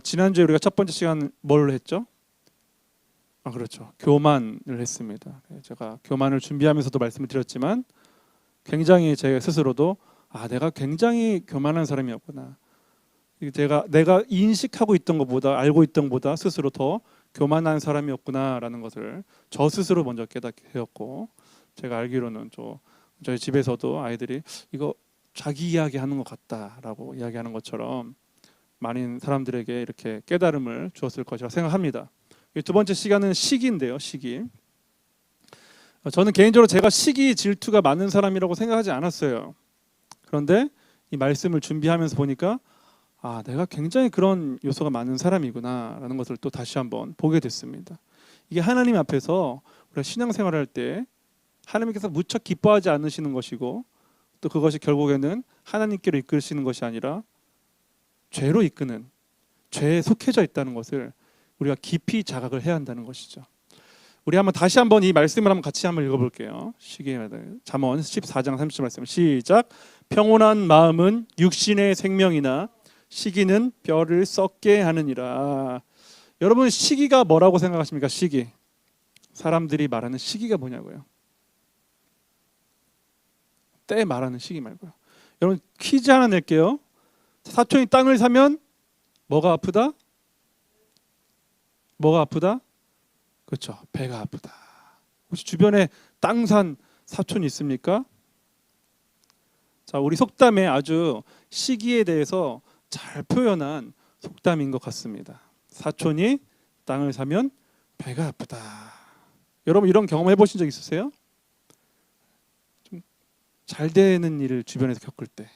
지난주에 우리가 첫 번째 시간 뭘 했죠? 그렇죠. 교만을 했습니다. 제가 교만을 준비하면서도 말씀을 드렸지만 굉장히 제 스스로도 내가 굉장히 교만한 사람이었구나. 내가 인식하고 있던 것보다 알고 있던 것보다 스스로 더 교만한 사람이었구나라는 것을 저 스스로 먼저 깨닫게 되었고, 제가 알기로는 저희 집에서도 아이들이 이거 자기 이야기하는 것 같다라고 이야기하는 것처럼 많은 사람들에게 이렇게 깨달음을 주었을 것이라 생각합니다. 두 번째 시간은 시기인데요. 시기. 저는 개인적으로 제가 시기 질투가 많은 사람이라고 생각하지 않았어요. 그런데 이 말씀을 준비하면서 보니까 내가 굉장히 그런 요소가 많은 사람이구나 라는 것을 또 다시 한번 보게 됐습니다. 이게 하나님 앞에서 우리가 신앙생활을 할 때 하나님께서 무척 기뻐하지 않으시는 것이고, 또 그것이 결국에는 하나님께로 이끌시는 것이 아니라 죄로 이끄는, 죄에 속해져 있다는 것을 우리가 깊이 자각을 해야 한다는 것이죠. 우리 다시 한번 이 말씀을 같이 한번 읽어볼게요. 잠언 14장 30절 말씀 시작. 평온한 마음은 육신의 생명이나 시기는 뼈를 썩게 하느니라. 여러분, 시기가 뭐라고 생각하십니까? 시기. 사람들이 말하는 시기가 뭐냐고요? 때 말하는 시기 말고요. 여러분, 퀴즈 하나 낼게요. 사촌이 땅을 사면 뭐가 아프다? 뭐가 아프다? 그렇죠. 배가 아프다. 혹시 주변에 땅 산 사촌이 있습니까? 자, 우리 속담에 아주 시기에 대해서 잘 표현한 속담인 것 같습니다. 사촌이 땅을 사면 배가 아프다. 여러분, 이런 경험 해보신 적 있으세요? 좀 잘 되는 일을 주변에서 겪을 때,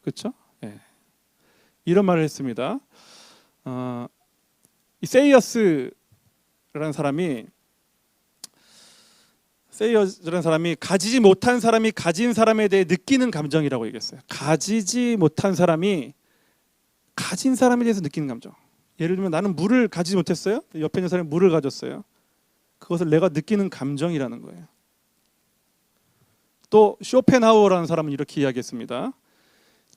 그렇죠? 네. 이런 말을 했습니다. 이 세이어스라는 사람이 가지지 못한 사람이 가진 사람에 대해 느끼는 감정이라고 얘기했어요. 가지지 못한 사람이 가진 사람에 대해서 느끼는 감정. 예를 들면 나는 물을 가지지 못했어요. 옆에 있는 사람이 물을 가졌어요. 그것을 내가 느끼는 감정이라는 거예요. 또 쇼펜하우어라는 사람은 이렇게 이야기했습니다.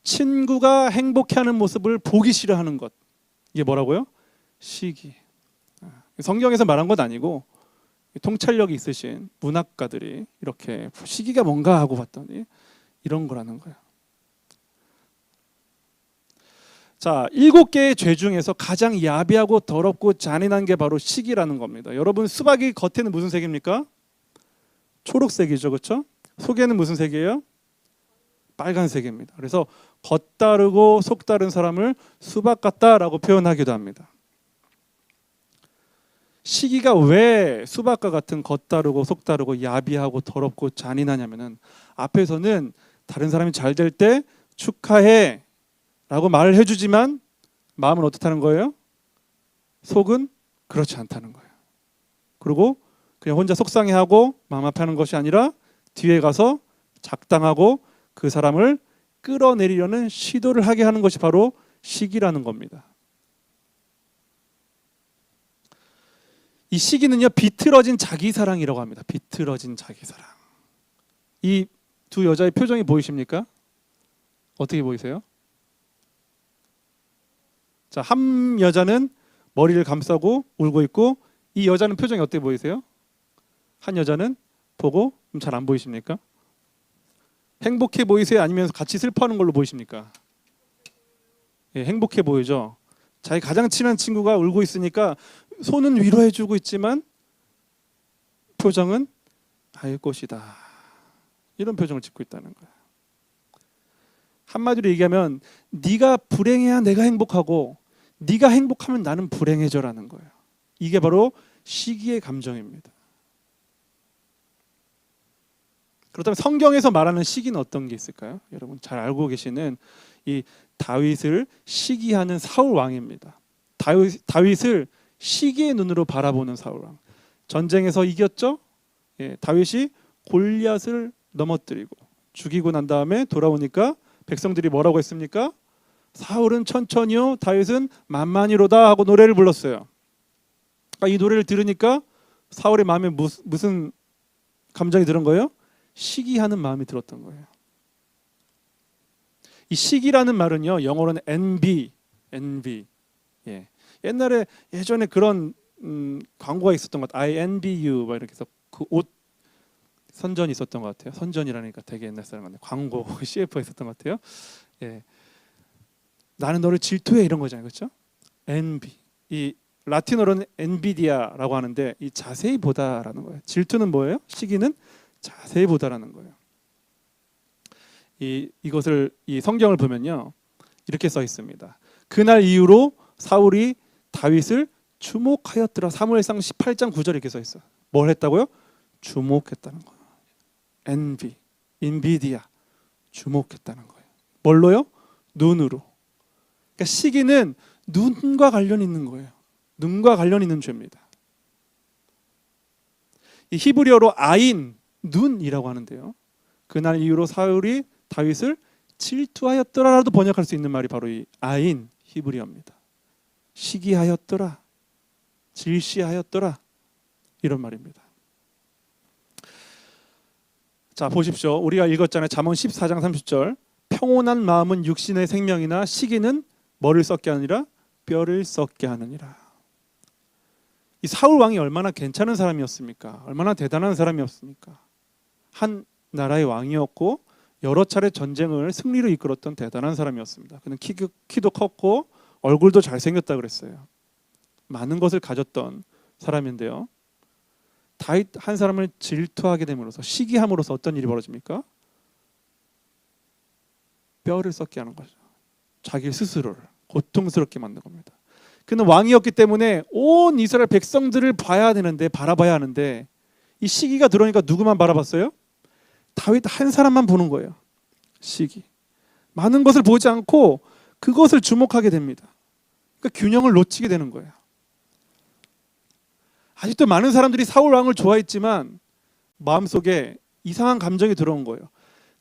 친구가 행복해하는 모습을 보기 싫어하는 것. 이게 뭐라고요? 시기. 성경에서 말한 건 아니고 통찰력이 있으신 문학가들이 이렇게 시기가 뭔가 하고 봤더니 이런 거라는 거예요. 자, 7개의 죄 중에서 가장 야비하고 더럽고 잔인한 게 바로 시기라는 겁니다. 여러분, 수박이 겉에는 무슨 색입니까? 초록색이죠, 그렇죠? 속에는 무슨 색이에요? 빨간색입니다. 그래서 겉다르고 속다른 사람을 수박 같다라고 표현하기도 합니다. 시기가 왜 수박과 같은 겉다르고 속다르고 야비하고 더럽고 잔인하냐면은, 앞에서는 다른 사람이 잘 될 때 축하해 라고 말을 해주지만 마음은 어떻다는 거예요? 속은 그렇지 않다는 거예요. 그리고 그냥 혼자 속상해하고 마음 아파하는 것이 아니라 뒤에 가서 작당하고 그 사람을 끌어내리려는 시도를 하게 하는 것이 바로 시기라는 겁니다. 이 시기는요, 비틀어진 자기사랑이라고 합니다. 비틀어진 자기사랑. 이 두 여자의 표정이 보이십니까? 어떻게 보이세요? 자, 한 여자는 머리를 감싸고 울고 있고, 이 여자는 표정이 어떻게 보이세요? 한 여자는 보고 잘 안 보이십니까? 행복해 보이세요? 아니면 같이 슬퍼하는 걸로 보이십니까? 예, 행복해 보이죠. 자기 가장 친한 친구가 울고 있으니까 손은 위로해주고 있지만 표정은 알 것이다. 이런 표정을 짓고 있다는 거예요. 한마디로 얘기하면 네가 불행해야 내가 행복하고 네가 행복하면 나는 불행해져라는 거예요. 이게 바로 시기의 감정입니다. 그렇다면 성경에서 말하는 시기는 어떤 게 있을까요? 여러분 잘 알고 계시는 이 다윗을 시기하는 사울 왕입니다. 다윗을 시기의 눈으로 바라보는 사울 왕. 전쟁에서 이겼죠? 예, 다윗이 골리앗을 넘어뜨리고 죽이고 난 다음에 돌아오니까 백성들이 뭐라고 했습니까? 사울은 천천히요, 다윗은 만만히로다 하고 노래를 불렀어요. 이 노래를 들으니까 사울의 마음에 무슨 감정이 들은 거예요? 시기하는 마음이 들었던 거예요. 이 시기라는 말은요, 영어로는 envy. 예. 옛날에 예전에 그런 광고가 있었던 것 같아요. I envy you 막 이렇게 해서 그 옷 선전이 있었던 것 같아요. 선전이라니까 되게 옛날 사람 같네. 광고 CF에 있었던 것 같아요. 예. 나는 너를 질투해 이런 거잖아요. 그렇죠? envy. 이 라틴어로는 엔비디아라고 하는데 이 자세히 보다라는 거예요. 질투는 뭐예요? 시기는 자세히 보다라는 거예요. 이것을 이 성경을 보면요. 이렇게 써 있습니다. 그날 이후로 사울이 다윗을 주목하였더라. 사무엘상 18장 9절에 이렇게 써 있어요. 뭘 했다고요? 주목했다는 거예요. envy, 인비디아. 주목했다는 거예요. 뭘로요? 눈으로. 그러니까 시기는 눈과 관련 있는 거예요. 눈과 관련 있는 죄입니다. 이 히브리어로 아인, 눈이라고 하는데요. 그날 이후로 사울이 다윗을 질투하였더라라도 번역할 수 있는 말이 바로 이 아인 히브리어입니다. 시기하였더라, 질시하였더라 이런 말입니다. 자 보십시오. 우리가 읽었잖아요. 잠언 14장 30절. 평온한 마음은 육신의 생명이나 시기는 뭐를 썩게 하느니라? 뼈를 썩게 하느니라. 이 사울 왕이 얼마나 괜찮은 사람이었습니까? 얼마나 대단한 사람이었습니까? 한 나라의 왕이었고 여러 차례 전쟁을 승리로 이끌었던 대단한 사람이었습니다. 그는 키도 컸고 얼굴도 잘생겼다 그랬어요. 많은 것을 가졌던 사람인데요. 다윗 한 사람을 질투하게 됨으로써 시기함으로써 어떤 일이 벌어집니까? 뼈를 썩게 하는 거죠. 자기 스스로를 고통스럽게 만든 겁니다. 그는 왕이었기 때문에 온 이스라엘 백성들을 봐야 되는데 바라봐야 하는데 이 시기가 들어오니까 누구만 바라봤어요? 다윗 한 사람만 보는 거예요. 시기. 많은 것을 보지 않고 그것을 주목하게 됩니다. 그러니까 균형을 놓치게 되는 거예요. 아직도 많은 사람들이 사울 왕을 좋아했지만 마음속에 이상한 감정이 들어온 거예요.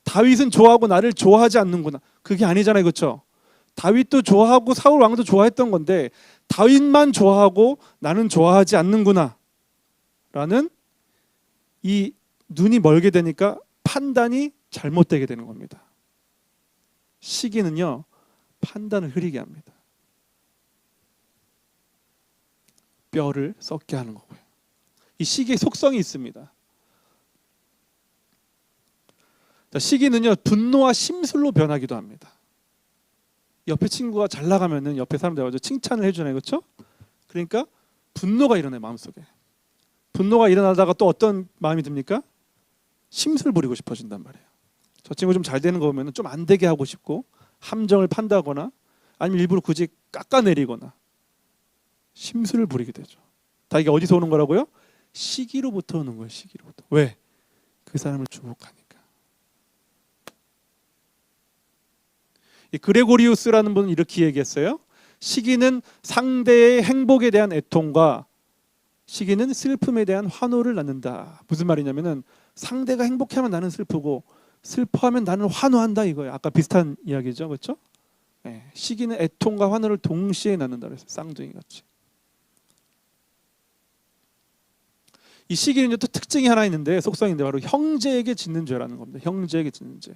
다윗은 좋아하고 나를 좋아하지 않는구나. 그게 아니잖아요. 그렇죠? 다윗도 좋아하고 사울 왕도 좋아했던 건데 다윗만 좋아하고 나는 좋아하지 않는구나 라는 이 눈이 멀게 되니까 판단이 잘못되게 되는 겁니다. 시기는요 판단을 흐리게 합니다. 뼈를 썩게 하는 거고요. 이 시기의 속성이 있습니다. 시기는요 분노와 심술로 변하기도 합니다. 옆에 친구가 잘 나가면은 옆에 사람들 와서 칭찬을 해주잖아요, 그렇죠? 그러니까 분노가 일어나요 마음속에. 분노가 일어나다가 또 어떤 마음이 듭니까? 심술 부리고 싶어진단 말이에요. 저 친구 좀 잘 되는 거 보면 좀 안 되게 하고 싶고 함정을 판다거나 아니면 일부러 굳이 깎아내리거나 심술을 부리게 되죠. 다 이게 어디서 오는 거라고요? 시기로부터 오는 거예요. 시기로부터. 왜? 그 사람을 주목하니까. 이 그레고리우스라는 분은 이렇게 얘기했어요. 시기는 상대의 행복에 대한 애통과 시기는 슬픔에 대한 환호를 낳는다. 무슨 말이냐면은 상대가 행복하면 나는 슬프고 슬퍼하면 나는 환호한다 이거예요. 아까 비슷한 이야기죠, 그렇죠? 네. 시기는 애통과 환호를 동시에 낳는다 그랬어요. 쌍둥이 같이. 이 시기는 또 특징이 하나 있는데 속성인데 바로 형제에게 짓는 죄라는 겁니다. 형제에게 짓는 죄.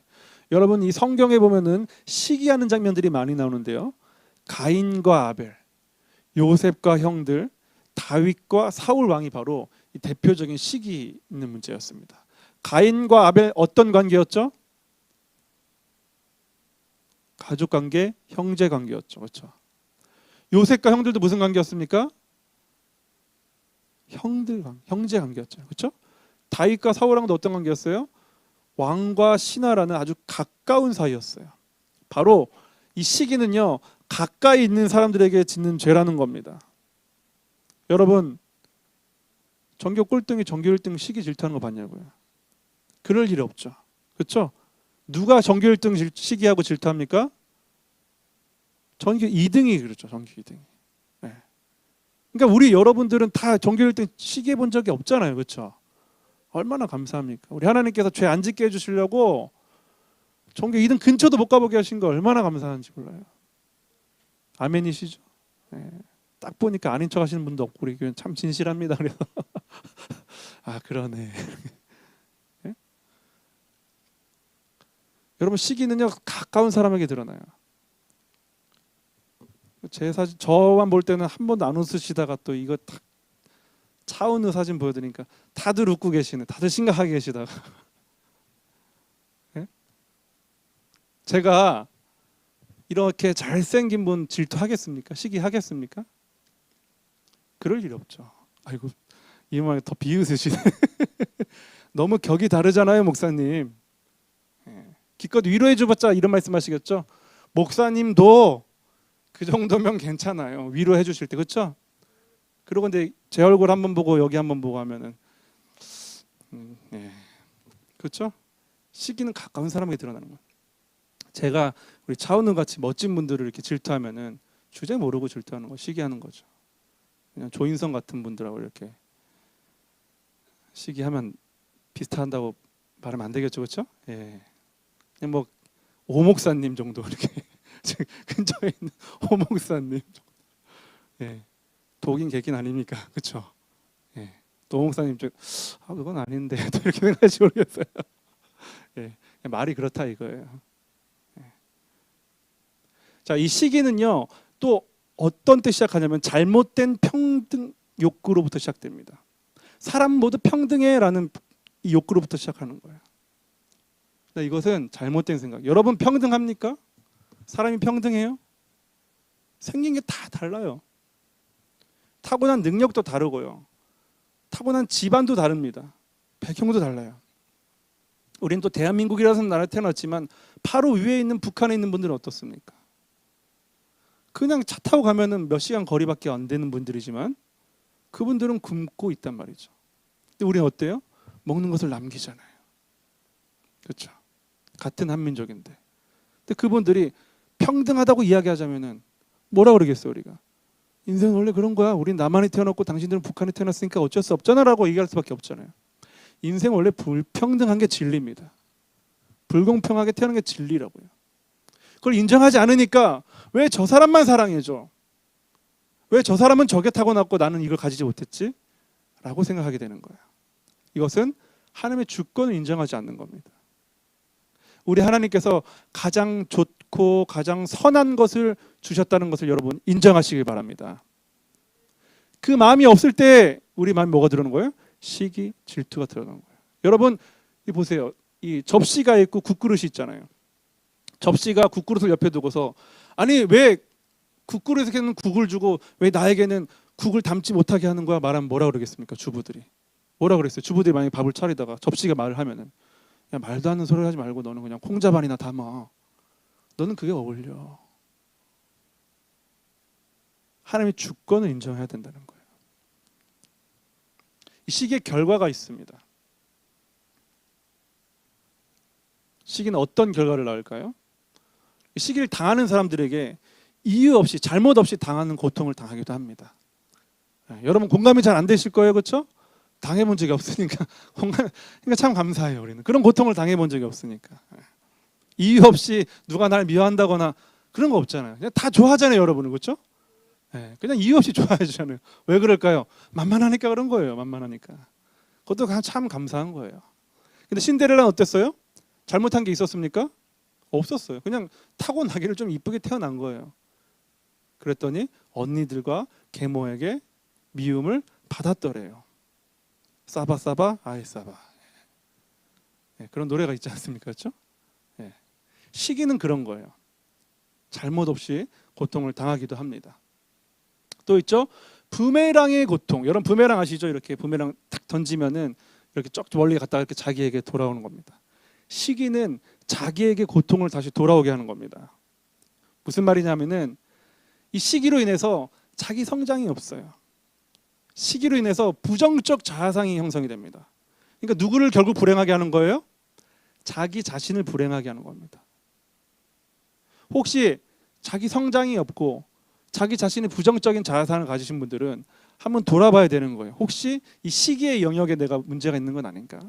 여러분 이 성경에 보면은 시기하는 장면들이 많이 나오는데요. 가인과 아벨, 요셉과 형들, 다윗과 사울 왕이 바로 이 대표적인 시기 있는 문제였습니다. 가인과 아벨 어떤 관계였죠? 가족 관계, 형제 관계였죠. 그렇죠? 요셉과 형들도 무슨 관계였습니까? 형제 관계였죠. 그렇죠? 다윗과 사울 왕도 어떤 관계였어요? 왕과 신하라는 아주 가까운 사이였어요. 바로 이 시기는요 가까이 있는 사람들에게 짓는 죄라는 겁니다. 여러분 전교 꼴등이 전교 1등 시기 질투하는 거 봤냐고요? 그럴 일이 없죠. 그렇죠? 누가 전교 1등 시기하고 질투합니까? 전교 2등이 그렇죠. 전교 2등이. 네. 그러니까 우리 여러분들은 다 전교 1등 시기해 본 적이 없잖아요. 그렇죠? 얼마나 감사합니까? 우리 하나님께서 죄 안 짓게 해주시려고 전교 2등 근처도 못 가보게 하신 거 얼마나 감사한지 몰라요. 아멘이시죠? 네. 딱 보니까 아닌 척 하시는 분도 없고 우리 교회는 참 진실합니다. 그래서 아 그러네. 네? 여러분 시기는요 가까운 사람에게 드러나요. 제 사진 저만 볼 때는 한 번도 안 웃으시다가 또 이거 딱 차은우 사진 보여드리니까 다들 웃고 계시네. 다들 심각하게 계시다가 예? 제가 이렇게 잘생긴 분 질투하겠습니까? 시기하겠습니까? 그럴 일 없죠. 아이고 이 말 더 비웃으시네. 너무 격이 다르잖아요, 목사님. 예. 기껏 위로해줘봤자 이런 말씀하시겠죠. 목사님도 그 정도면 괜찮아요. 위로해 주실 때, 그렇죠? 그리고 근데 제 얼굴 한번 보고 여기 한번 보고 하면은 네. 그렇죠? 시기는 가까운 사람에게 드러나는 거예요. 제가 우리 차은우 같이 멋진 분들을 이렇게 질투하면은 주제 모르고 질투하는 거, 시기하는 거죠. 그냥 조인성 같은 분들하고 이렇게 시기하면 비슷한다고 말하면 안 되겠죠, 그렇죠? 예. 그냥 뭐 오 목사님 정도 이렇게 근처에 있는 오 목사님, 예. 독인 객긴 아닙니까, 그렇죠? 예. 또 오 목사님 그건 아닌데 또 이렇게 생각하시 모르겠어요. 예. 말이 그렇다 이거예요. 예. 자, 이 시기는요 또 어떤 때 시작하냐면 잘못된 평등 욕구로부터 시작됩니다. 사람 모두 평등해라는 이 욕구로부터 시작하는 거예요. 이것은 잘못된 생각. 여러분 평등합니까? 사람이 평등해요? 생긴 게 다 달라요. 타고난 능력도 다르고요. 타고난 집안도 다릅니다. 배경도 달라요. 우리는 또 대한민국이라는 나라에 태어났지만 바로 위에 있는 북한에 있는 분들은 어떻습니까? 그냥 차 타고 가면은 몇 시간 거리밖에 안 되는 분들이지만 그분들은 굶고 있단 말이죠. 근데 우리는 어때요? 먹는 것을 남기잖아요. 그렇죠? 같은 한민족인데. 근데 그분들이 평등하다고 이야기하자면은 뭐라 그러겠어요, 우리가? 인생은 원래 그런 거야. 우린 남한에 태어났고 당신들은 북한에 태어났으니까 어쩔 수 없잖아라고 얘기할 수밖에 없잖아요. 인생 원래 불평등한 게 진리입니다. 불공평하게 태어난 게 진리라고요. 그걸 인정하지 않으니까 왜 저 사람만 사랑해줘? 왜 저 사람은 저게 타고났고 나는 이걸 가지지 못했지? 라고 생각하게 되는 거예요. 이것은 하나님의 주권을 인정하지 않는 겁니다. 우리 하나님께서 가장 좋고 가장 선한 것을 주셨다는 것을 여러분 인정하시길 바랍니다. 그 마음이 없을 때 우리 마음이 뭐가 들어오는 거예요? 시기, 질투가 들어가는 거예요. 여러분 이 보세요. 이 접시가 있고 국그릇이 있잖아요. 접시가 국그릇을 옆에 두고서 아니 왜 국그릇에게는 국을 주고 왜 나에게는 국을 담지 못하게 하는 거야? 말하면 뭐라 그러겠습니까? 주부들이 뭐라 그랬어요? 주부들이 만약에 밥을 차리다가 접시가 말을 하면은 야, 말도 안 되는 소리를 하지 말고 너는 그냥 콩자반이나 담아. 너는 그게 어울려. 하나님의 주권을 인정해야 된다는 거예요. 이 시기의 결과가 있습니다. 시기는 어떤 결과를 낳을까요? 이 시기를 당하는 사람들에게 이유 없이 잘못 없이 당하는 고통을 당하기도 합니다. 여러분 공감이 잘 안 되실 거예요, 그렇죠? 당해본 적이 없으니까 그러니까 참 감사해요. 우리는 그런 고통을 당해본 적이 없으니까. 이유 없이 누가 나를 미워한다거나 그런 거 없잖아요. 그냥 다 좋아하잖아요, 여러분은, 그렇죠? 그냥 이유 없이 좋아해주잖아요. 왜 그럴까요? 만만하니까 그런 거예요. 만만하니까. 그것도 그냥 참 감사한 거예요. 근데 신데렐라는 어땠어요? 잘못한 게 있었습니까? 없었어요. 그냥 타고나기를 좀 이쁘게 태어난 거예요. 그랬더니 언니들과 계모에게 미움을 받았더래요. 싸바 싸바 아이 싸바. 그런 노래가 있지 않습니까? 그렇죠? 시기는 그런 거예요. 잘못 없이 고통을 당하기도 합니다. 또 있죠? 부메랑의 고통. 여러분 부메랑 아시죠? 이렇게 부메랑 탁 던지면은 이렇게 쭉 멀리 갔다가 이렇게 자기에게 돌아오는 겁니다. 시기는 자기에게 고통을 다시 돌아오게 하는 겁니다. 무슨 말이냐면은 이 시기로 인해서 자기 성장이 없어요. 시기로 인해서 부정적 자아상이 형성이 됩니다. 그러니까 누구를 결국 불행하게 하는 거예요? 자기 자신을 불행하게 하는 겁니다. 혹시 자기 성장이 없고 자기 자신의 부정적인 자아상을 가지신 분들은 한번 돌아봐야 되는 거예요. 혹시 이 시기의 영역에 내가 문제가 있는 건 아닌가?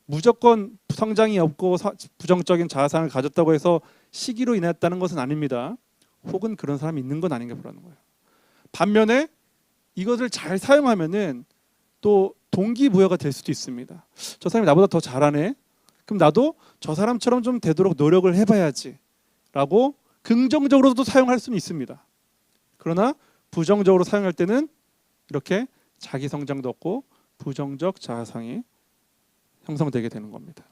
무조건 성장이 없고 부정적인 자아상을 가졌다고 해서 시기로 인했다는 것은 아닙니다. 혹은 그런 사람이 있는 건 아닌가 보라는 거예요. 반면에 이것을 잘 사용하면은 또 동기부여가 될 수도 있습니다. 저 사람이 나보다 더 잘하네. 그럼 나도 저 사람처럼 좀 되도록 노력을 해봐야지 라고 긍정적으로도 사용할 수는 있습니다. 그러나 부정적으로 사용할 때는 이렇게 자기 성장도 없고 부정적 자아상이 형성되게 되는 겁니다.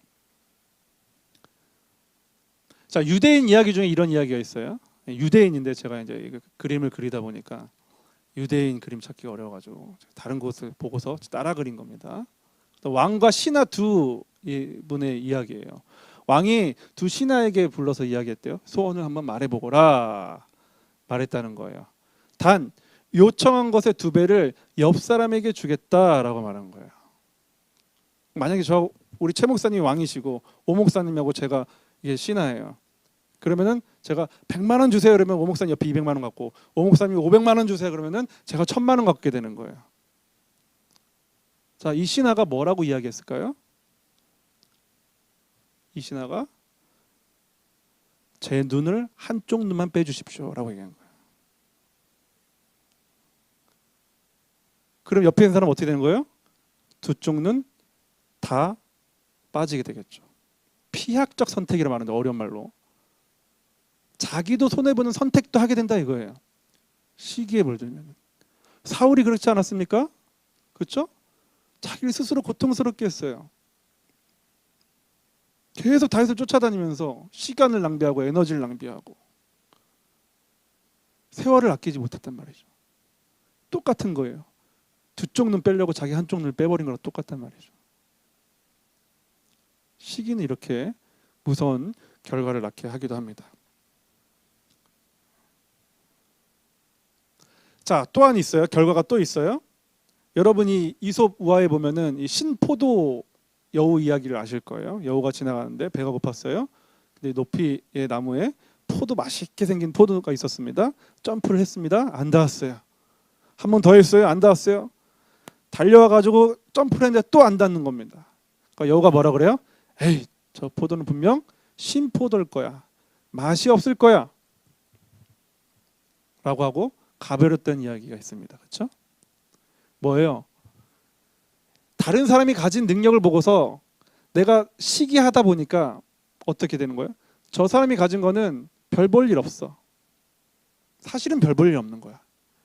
자, 유대인 이야기 중에 이런 이야기가 있어요. 유대인인데 제가 이제 그림을 그리다 보니까 유대인 그림 찾기가 어려워가지고 다른 곳을 보고서 따라 그린 겁니다. 왕과 신하 두 분의 이야기예요. 왕이 두 신하에게 불러서 이야기했대요. 소원을 한번 말해보거라 말했다는 거예요. 단 요청한 것의 2배를 옆 사람에게 주겠다라고 말한 거예요. 만약에 우리 최 목사님이 왕이시고 오 목사님하고 제가 이게 신하예요. 그러면은 제가 100만 원 주세요 그러면 오 목사님 옆에 200만 원 갖고, 오 목사님이 500만 원 주세요 그러면은 제가 1000만 원 갖게 되는 거예요. 자, 이 신하가 뭐라고 이야기했을까요? 이 신하가 제 눈을 한쪽 눈만 빼주십시오라고 얘기한 거예요. 그럼 옆에 있는 사람은 어떻게 되는 거예요? 두 쪽 눈 다 빠지게 되겠죠. 피학적 선택이라 말하는데 어려운 말로 자기도 손해보는 선택도 하게 된다 이거예요. 시기에 물들면. 사울이 그렇지 않았습니까? 그렇죠? 자기를 스스로 고통스럽게 했어요. 계속 다윗을 쫓아다니면서 시간을 낭비하고 에너지를 낭비하고 세월을 아끼지 못했단 말이죠. 똑같은 거예요. 두 쪽 눈 빼려고 자기 한쪽 눈을 빼버린 거랑 똑같단 말이죠. 시기는 이렇게 무서운 결과를 낳게 하기도 합니다. 자, 또한 있어요. 결과가 또 있어요. 여러분이 이솝 우화에 보면은 이 신포도 여우 이야기를 아실 거예요. 여우가 지나가는데 배가 고팠어요. 근데 높이의 나무에 포도 맛있게 생긴 포도가 있었습니다. 점프를 했습니다. 안 닿았어요. 한 번 더 했어요. 안 닿았어요. 달려와 가지고 점프를 했는데 또 안 닿는 겁니다. 그러니까 여우가 뭐라 그래요? 에이, 저 포도는 분명 신포도일 거야. 맛이 없을 거야. 라고 하고 가버렸던 이야기가 있습니다. 그렇죠? 뭐예요? 다른 사람이 가진 능력을 보고서 내가 시기하다 보니까 어떻게 되는 거예요? 저 사람이 가진 거는 별 볼 일 없어. 사실은 별 볼 일 없는 거야.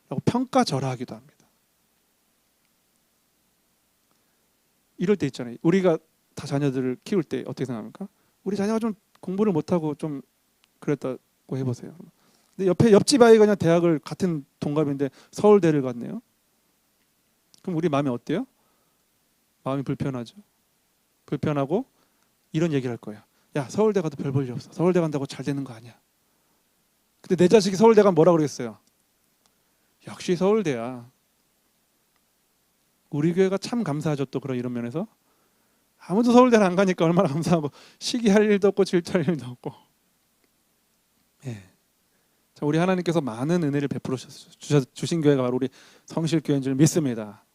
라고 평가절하하기도 합니다. 이럴 때 있잖아요. 우리가 다 자녀들을 키울 때 어떻게 생각합니까? 우리 자녀가 좀 공부를 못하고 좀 그랬다고 해보세요. 근데 옆집 아이가 그냥 대학을 같은 동갑인데 서울대를 갔네요. 그럼 우리 마음이 어때요? 마음이 불편하죠. 불편하고 이런 얘기를 할 거예요. 야, 서울대 가도 별 볼 일 없어. 서울대 간다고 잘 되는 거 아니야. 근데 내 자식이 서울대 가면 뭐라 그러겠어요? 역시 서울대야. 우리 교회가 참 감사하죠. 또 그런 이런 면에서 아무도 서울대를 안 가니까 얼마나 감사하고 시기할 일도 없고 질투할 일도 없고. 예. 자, 우리 하나님께서 많은 은혜를 베풀어 주신 교회가 바로 우리 성실교회인 줄 믿습니다.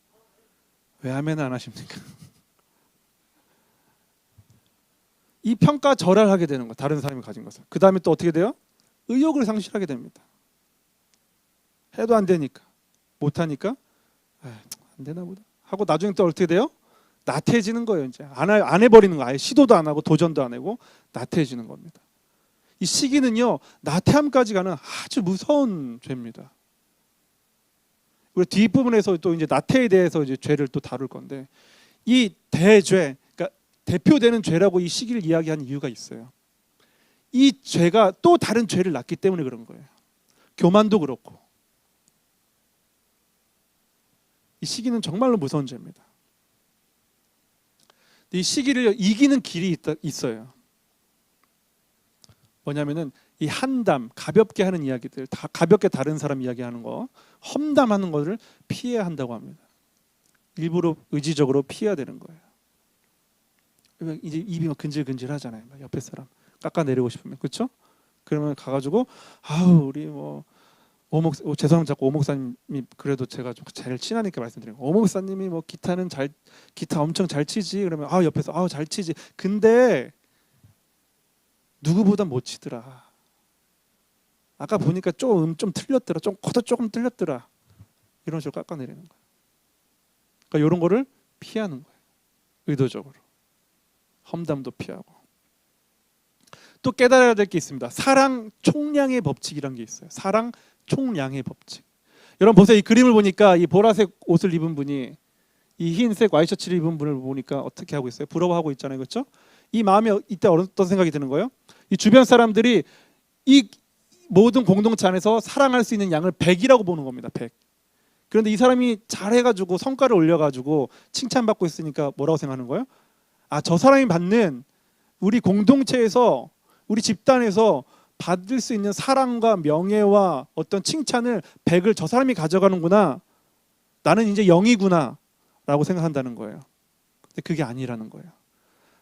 왜 아멘 안 하십니까? 이 평가절하하게 되는 거, 다른 사람이 가진 것을. 그 다음에 또 어떻게 돼요? 의욕을 상실하게 됩니다. 해도 안 되니까, 못하니까 안 되나 보다 하고 나중에 또 어떻게 돼요? 나태해지는 거예요. 이제 안 해버리는 거, 아예 시도도 안 하고 도전도 안 하고 나태해지는 겁니다. 이 시기는요, 나태함까지 가는 아주 무서운 죄입니다. 우리 뒷부분에서 또 이제 나태에 대해서 이제 죄를 또 다룰 건데, 이 대죄, 그러니까 대표되는 죄라고 이 시기를 이야기하는 이유가 있어요. 이 죄가 또 다른 죄를 낳기 때문에 그런 거예요. 교만도 그렇고. 이 시기는 정말로 무서운 죄입니다. 이 시기를 이기는 길이 있어요. 뭐냐면은 이 한담, 가볍게 하는 이야기들, 다 가볍게 다른 사람 이야기하는 거, 험담하는 것을 피해야 한다고 합니다. 일부러 의지적으로 피해야 되는 거예요. 이제 입이 막 근질근질하잖아요. 옆에 사람 깎아내리고 싶으면, 그렇죠? 그러면 가가지고 우리 뭐 죄송합니다. 자꾸 오 목사님이 그래도 제가 좀 제일 친하니까 말씀드리는 거. 오 목사님이 뭐 기타 엄청 잘 치지. 그러면 옆에서 잘 치지. 근데 누구보다 못 치더라. 아까 보니까 좀 틀렸더라. 코도 조금 틀렸더라. 이런 식으로 깎아내리는 거예요. 그러니까 이런 거를 피하는 거예요. 의도적으로. 험담도 피하고. 또 깨달아야 될 게 있습니다. 사랑 총량의 법칙이란 게 있어요. 사랑 총량의 법칙. 여러분 보세요. 이 그림을 보니까 이 보라색 옷을 입은 분이 이 흰색 와이셔츠를 입은 분을 보니까 어떻게 하고 있어요? 부러워하고 있잖아요. 그렇죠? 이 마음에 이때 어떤 생각이 드는 거예요? 이 주변 사람들이 이 모든 공동체 안에서 사랑할 수 있는 양을 100이라고 보는 겁니다. 100. 그런데 이 사람이 잘해가지고 성과를 올려가지고 칭찬받고 있으니까 뭐라고 생각하는 거예요? 아, 저 사람이 받는 우리 공동체에서 우리 집단에서 받을 수 있는 사랑과 명예와 어떤 칭찬을 100을 저 사람이 가져가는구나. 나는 이제 0이구나 라고 생각한다는 거예요. 근데 그게 아니라는 거예요.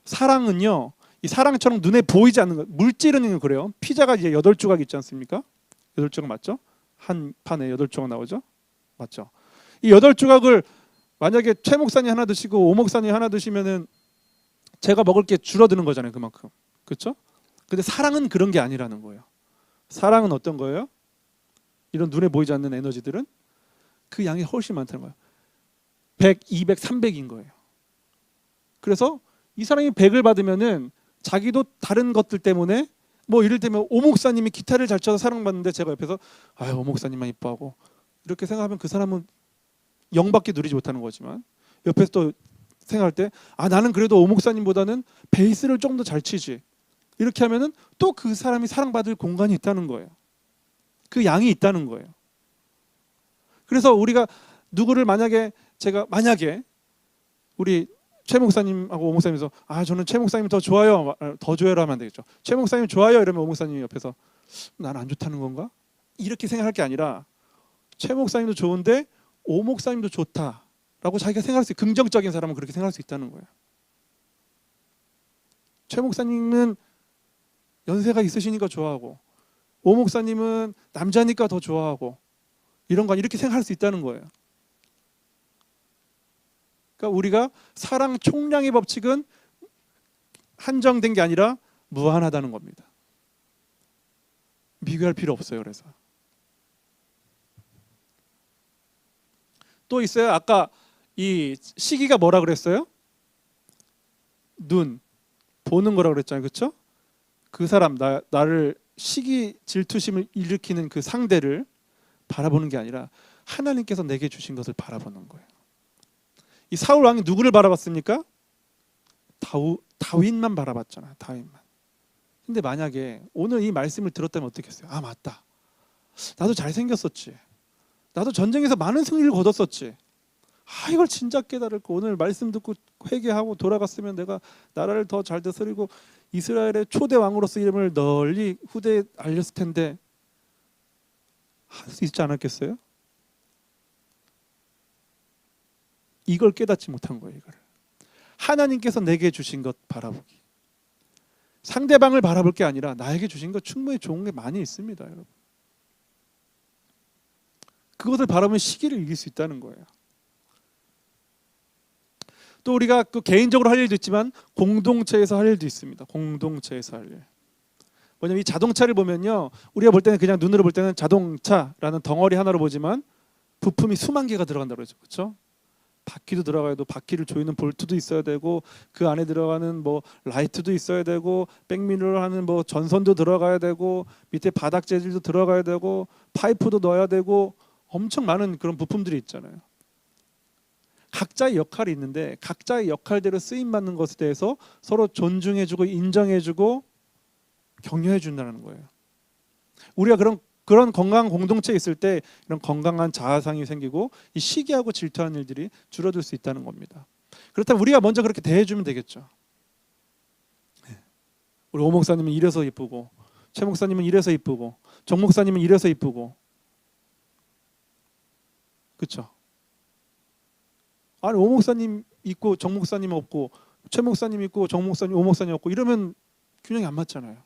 사랑은요, 이 사랑처럼 눈에 보이지 않는 거. 물질은 그래요. 피자가 이제 8조각 있지 않습니까? 8조각 맞죠? 한 판에 8조각 나오죠? 맞죠? 이 8조각을 만약에 최 목사님 하나 드시고 오 목사님 하나 드시면은 제가 먹을 게 줄어드는 거잖아요. 그만큼. 그렇죠? 근데 사랑은 그런 게 아니라는 거예요. 사랑은 어떤 거예요? 이런 눈에 보이지 않는 에너지들은 그 양이 훨씬 많다는 거예요. 100, 200, 300인 거예요. 그래서 이 사람이 100을 받으면은 자기도 다른 것들 때문에 뭐 이를테면 오 목사님이 기타를 잘 쳐서 사랑받는데 제가 옆에서 아유 오 목사님만 이뻐하고 이렇게 생각하면 그 사람은 0밖에 누리지 못하는 거지만 옆에서 또 생각할 때 아 나는 그래도 오 목사님보다는 베이스를 좀 더 잘 치지 이렇게 하면은 또 그 사람이 사랑받을 공간이 있다는 거예요. 그 양이 있다는 거예요. 그래서 우리가 누구를 만약에 우리 최 목사님하고 오 목사님에서 아 저는 최 목사님 더 좋아요. 더 좋아요로 하면 안 되겠죠. 최 목사님 좋아요 이러면 오 목사님이 옆에서 난 안 좋다는 건가? 이렇게 생각할 게 아니라 최 목사님도 좋은데 오 목사님도 좋다라고 자기가 생각할 수 있어요. 긍정적인 사람은 그렇게 생각할 수 있다는 거예요. 최 목사님은 연세가 있으시니까 좋아하고 오 목사님은 남자니까 더 좋아하고 이런 거 이렇게 생각할 수 있다는 거예요. 그러니까 우리가 사랑 총량의 법칙은 한정된 게 아니라 무한하다는 겁니다. 비교할 필요 없어요. 그래서 또 있어요. 아까 이 시기가 뭐라 그랬어요? 눈 보는 거라 그랬잖아요. 그렇죠? 그 사람 나를 시기 질투심을 일으키는 그 상대를 바라보는 게 아니라 하나님께서 내게 주신 것을 바라보는 거예요. 이 사울 왕이 누구를 바라봤습니까? 다윗만 바라봤잖아요. 다윗만. 근데 만약에 오늘 이 말씀을 들었다면 어떻겠어요? 아 맞다. 나도 잘생겼었지. 나도 전쟁에서 많은 승리를 거뒀었지. 아 이걸 진작 깨달을고 오늘 말씀 듣고 회개하고 돌아갔으면 내가 나라를 더 잘 다스리고 이스라엘의 초대 왕으로서 이름을 널리 후대에 알렸을 텐데 할 수 있지 않았겠어요? 이걸 깨닫지 못한 거예요. 이걸. 하나님께서 내게 주신 것 바라보기. 상대방을 바라볼 게 아니라 나에게 주신 것 충분히 좋은 게 많이 있습니다. 여러분. 그것을 바라보면 시기를 이길 수 있다는 거예요. 또 우리가 그 개인적으로 할 일도 있지만 공동체에서 할 일도 있습니다. 공동체에서 할 일. 뭐냐면 이 자동차를 보면요. 우리가 볼 때는 그냥 눈으로 볼 때는 자동차라는 덩어리 하나로 보지만 부품이 수만 개가 들어간다고 그러죠. 그렇죠? 바퀴도 들어가야 돼. 바퀴를 조이는 볼트도 있어야 되고 그 안에 들어가는 뭐 라이트도 있어야 되고 백미러를 하는 뭐 전선도 들어가야 되고 밑에 바닥 재질도 들어가야 되고 파이프도 넣어야 되고 엄청 많은 그런 부품들이 있잖아요. 각자의 역할이 있는데 각자의 역할대로 쓰임 받는 것에 대해서 서로 존중해주고 인정해주고 격려해준다는 거예요. 우리가 그런 건강한 공동체에 있을 때 이런 건강한 자아상이 생기고 이 시기하고 질투하는 일들이 줄어들 수 있다는 겁니다. 그렇다면 우리가 먼저 그렇게 대해주면 되겠죠. 우리 오 목사님은 이래서 이쁘고 최 목사님은 이래서 이쁘고 정 목사님은 이래서 이쁘고 그렇죠? 아니 오 목사님 있고 정 목사님 없고 최 목사님 있고 정 목사님 오 목사님 없고 이러면 균형이 안 맞잖아요.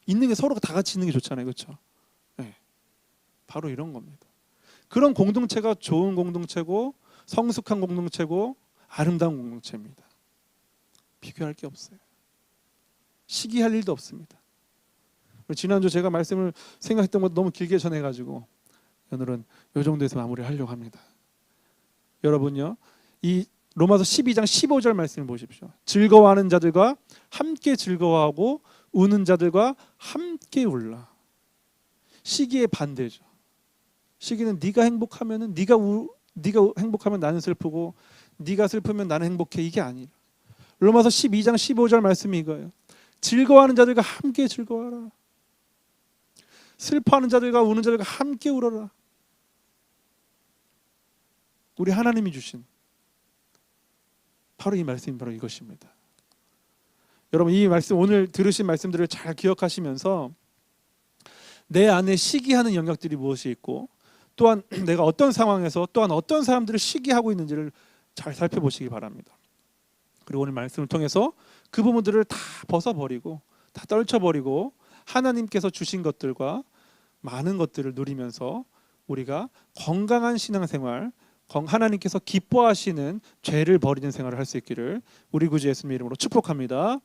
있는 게 서로가 다 같이 있는 게 좋잖아요. 그렇죠? 네. 바로 이런 겁니다. 그런 공동체가 좋은 공동체고 성숙한 공동체고 아름다운 공동체입니다. 비교할 게 없어요. 시기할 일도 없습니다. 지난주 제가 말씀을 생각했던 것도 너무 길게 전해가지고 오늘은 이 정도에서 마무리하려고 합니다. 여러분요, 이 로마서 12장 15절 말씀을 보십시오. 즐거워하는 자들과 함께 즐거워하고 우는 자들과 함께 울라. 시기의 반대죠. 시기는 네가 행복하면은 네가 행복하면 나는 슬프고 네가 슬프면 나는 행복해, 이게 아니라 로마서 12장 15절 말씀이 이거예요. 즐거워하는 자들과 함께 즐거워하라. 슬퍼하는 자들과 우는 자들과 함께 울어라. 우리 하나님이 주신 바로 이 말씀이 바로 이것입니다. 여러분, 이 말씀, 오늘 들으신 말씀들을 잘 기억하시면서 내 안에 시기하는 영역들이 무엇이 있고, 또한 내가 어떤 상황에서 또한 어떤 사람들을 시기하고 있는지를 잘 살펴보시기 바랍니다. 그리고 오늘 말씀을 통해서 그 부분들을 다 벗어버리고 다 떨쳐버리고 하나님께서 주신 것들과 많은 것들을 누리면서 우리가 건강한 신앙생활, 하나님께서 기뻐하시는 죄를 버리는 생활을 할 수 있기를 우리 구주 예수님의 이름으로 축복합니다.